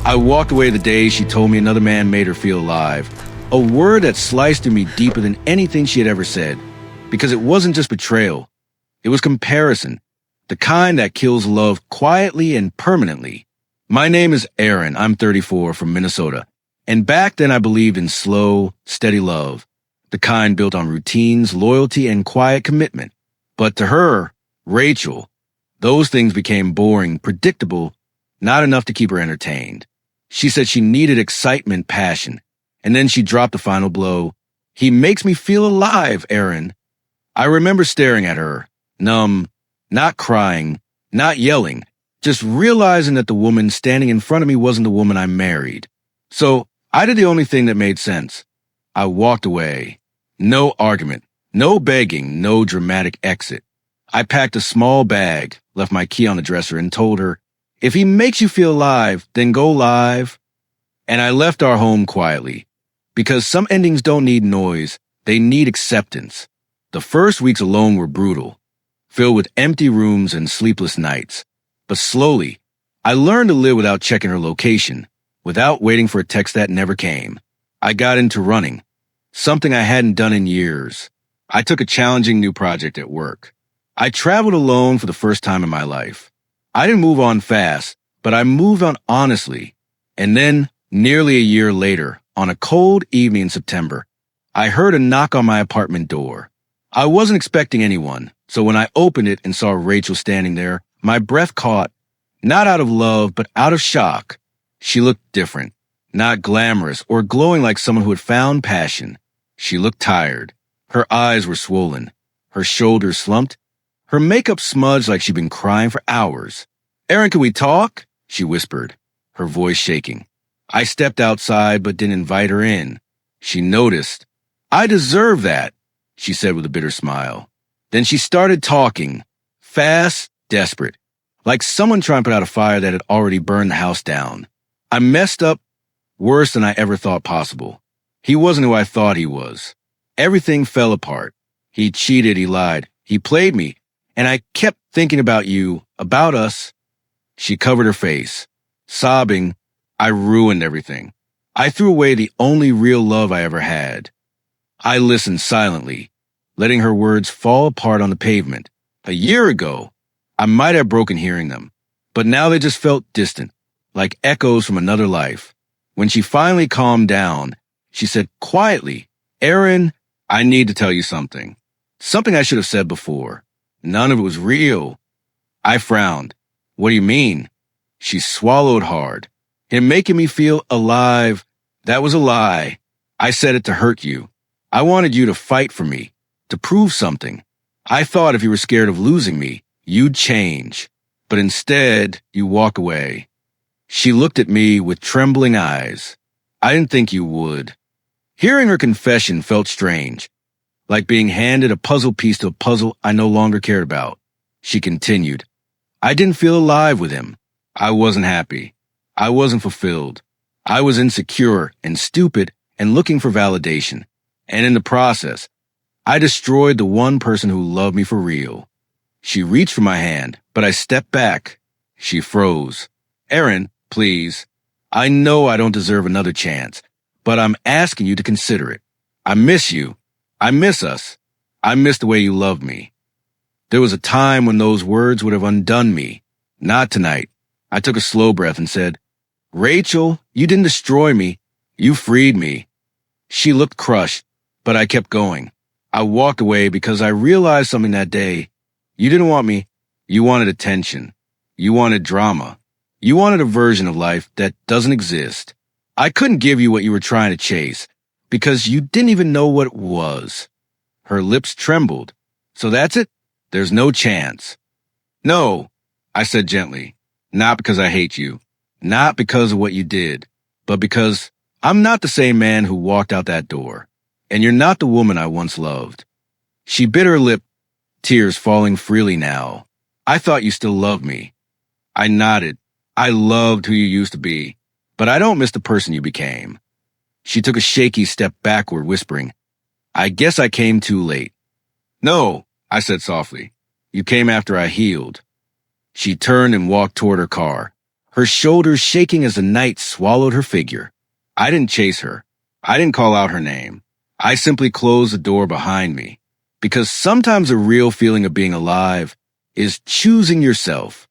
I walked away the day she told me another man made her feel alive. A word that sliced through me deeper than anything she had ever said. Because it wasn't just betrayal. It was comparison. The kind that kills love quietly and permanently. My name is Aaron. I'm 34 from Minnesota. And back then I believed in slow, steady love. The kind built on routines, loyalty, and quiet commitment. But to her, Rachel, those things became boring, predictable, not enough to keep her entertained. She said she needed excitement, passion. And then she dropped the final blow. He makes me feel alive, Aaron. I remember staring at her, numb, not crying, not yelling, just realizing that the woman standing in front of me wasn't the woman I married. So I did the only thing that made sense. I walked away. No argument, no begging, no dramatic exit. I packed a small bag, left my key on the dresser, and told her, if he makes you feel alive, then go live. And I left our home quietly. Because some endings don't need noise, they need acceptance. The first weeks alone were brutal, filled with empty rooms and sleepless nights. But slowly, I learned to live without checking her location, without waiting for a text that never came. I got into running, something I hadn't done in years. I took a challenging new project at work. I traveled alone for the first time in my life. I didn't move on fast, but I moved on honestly. And then, nearly a year later, on a cold evening in September, I heard a knock on my apartment door. I wasn't expecting anyone, so when I opened it and saw Rachel standing there, my breath caught, not out of love, but out of shock. She looked different, not glamorous or glowing like someone who had found passion. She looked tired. Her eyes were swollen. Her shoulders slumped. Her makeup smudged like she'd been crying for hours. Aaron, can we talk? She whispered, her voice shaking. I stepped outside but didn't invite her in. She noticed. I deserve that, she said with a bitter smile. Then she started talking, fast, desperate, like someone trying to put out a fire that had already burned the house down. I messed up worse than I ever thought possible. He wasn't who I thought he was. Everything fell apart. He cheated, he lied, he played me, and I kept thinking about you, about us. She covered her face, sobbing. I ruined everything. I threw away the only real love I ever had. I listened silently, letting her words fall apart on the pavement. A year ago, I might have broken hearing them, but now they just felt distant, like echoes from another life. When she finally calmed down, she said quietly, Aaron, I need to tell you something. Something I should have said before. None of it was real. I frowned. What do you mean? She swallowed hard. Him making me feel alive, that was a lie. I said it to hurt you. I wanted you to fight for me, to prove something. I thought if you were scared of losing me, you'd change. But instead, you walk away. She looked at me with trembling eyes. I didn't think you would. Hearing her confession felt strange, like being handed a puzzle piece to a puzzle I no longer cared about. She continued. I didn't feel alive with him. I wasn't happy. I wasn't fulfilled. I was insecure and stupid and looking for validation. And in the process, I destroyed the one person who loved me for real. She reached for my hand, but I stepped back. She froze. Aaron, please. I know I don't deserve another chance, but I'm asking you to consider it. I miss you. I miss us. I miss the way you loved me. There was a time when those words would have undone me. Not tonight. I took a slow breath and said, Rachel, you didn't destroy me. You freed me. She looked crushed, but I kept going. I walked away because I realized something that day. You didn't want me. You wanted attention. You wanted drama. You wanted a version of life that doesn't exist. I couldn't give you what you were trying to chase because you didn't even know what it was. Her lips trembled. So that's it? There's no chance. No, I said gently. Not because I hate you. Not because of what you did, but because I'm not the same man who walked out that door, and you're not the woman I once loved. She bit her lip, tears falling freely now. I thought you still loved me. I nodded. I loved who you used to be, but I don't miss the person you became. She took a shaky step backward, whispering, I guess I came too late. No, I said softly. You came after I healed. She turned and walked toward her car. her shoulders shaking as the night swallowed her figure. I didn't chase her. I didn't call out her name. I simply closed the door behind me. Because sometimes the real feeling of being alive is choosing yourself.